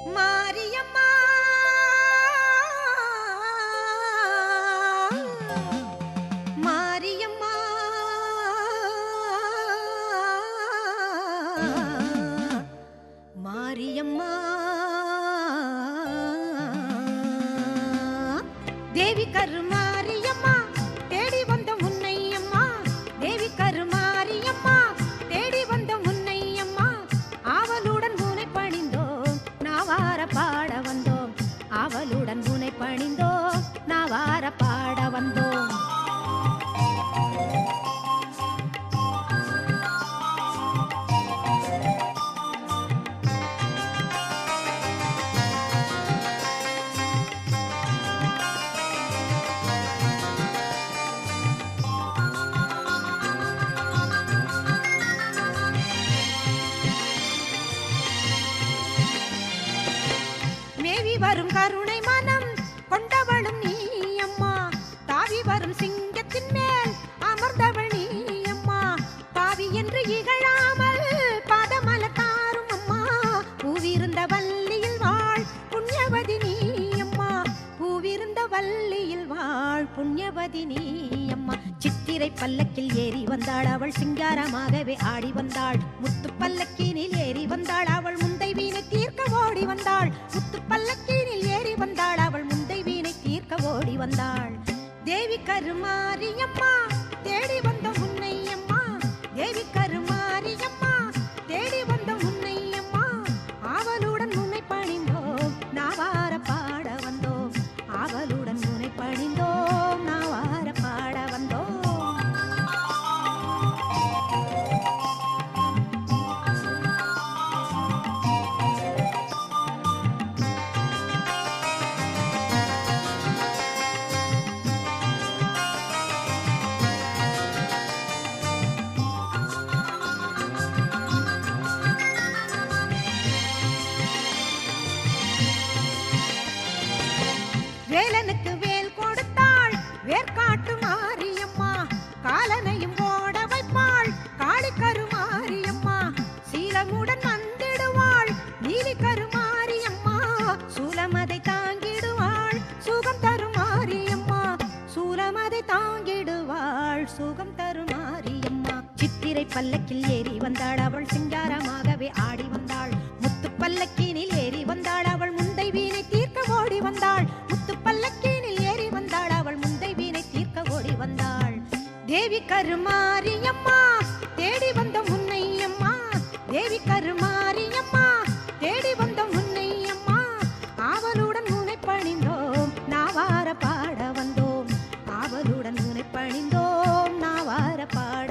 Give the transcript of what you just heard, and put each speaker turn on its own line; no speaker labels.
மாரியம்மா மாரியம்மா மாரியம்மா தேவி கருமாரியம்மா தேடி வந்த முன்னையம்மா தேவி கருமாரியம்மா தேடி வந்த முன்னையம்மா ஆவலுடன் உனை பணிந்தோம் நாவார பாட வந்தோம் ஆவலுடன் உனை பணிந்தோம் நாவார பாட வந்தோம் மேவி வரும் கருணை மனம் கொண்டவளும் நீ அம்மா தாவி வரும் சிங்கத்தின் மேல் அமர்ந்தவள் நீ அம்மா பாவி என்று இகழாமல் பாதமல தாரும் அம்மா பூவிருந்த வள்ளியில் வாழ் புண்ணியவதி நீ அம்மா பூவிருந்த வள்ளியில் வாழ் புண்ணியவதி நீ அம்மா சித்திரை பல்லக்கில் ஏறி வந்தாள் அவள் சிங்காரமாகவே ஆடி வந்தாள் முத்து பல்லக்கினில் ஏறி வந்தாள் அவள் முந்தை வீணை தீர்க்க ஓடி வந்தாள் முத்து பல்லக்கினில் ஏறி வந்தாள் அவள் முந்தை வீணை தீர்க்க ஓடி வந்தாள் தேவி கருமாரியம்மா தேடி வந்த முன்னையம்மா தேவி கருமாரியம்மா தேடி வந்த முன்னையம்மா ஆவலுடன் உன்னை பணிந்தோம் நாவார பாட வந்தோம் ஆவலுடன் உன்னை பணிந்தோம் நாவார பாட வந்தோம் வேலனுக்கு வேல் கொடுத்தாள் வேர்காட்டு மாரியம்மா காலனையும் ஓட வைப்பாள் காளி கருமாரியம்மா சீலமுடன் வந்திடுவாள் நீலி கருமாரியம்மா சூலமதை தாங்கிடுவாள் சுகம் தருமாரியம்மா சூலமதை தாங்கிடுவாள் சுகம் தருமாரியம்மா சித்திரை பல்லக்கில் ஏறி வந்தாள் அவள் சிங்காரமாகவே ஆடி வந்தாள் முத்து பல்லக்கினில் ஏறி வந்தாள் அவள் முந்தை வீணை தீர்க்க ஓடி வந்தாள் முத்து பல்லக்கினில் ஏறி வந்தாள் அவள் முந்தை வீணை தீர்க்க ஓடி வந்தாள் தேவி கருமாரியம்மா தேடி வந்த முன்னையம்மா தேவி கருமாரியம்மா தேடி வந்த முன்னையம்மா ஆவலுடன் உன்னை பணிந்தோம் நாவார பாட வந்தோம் ஆவலுடன் உன்னை பணிந்தோம் நாவார பாட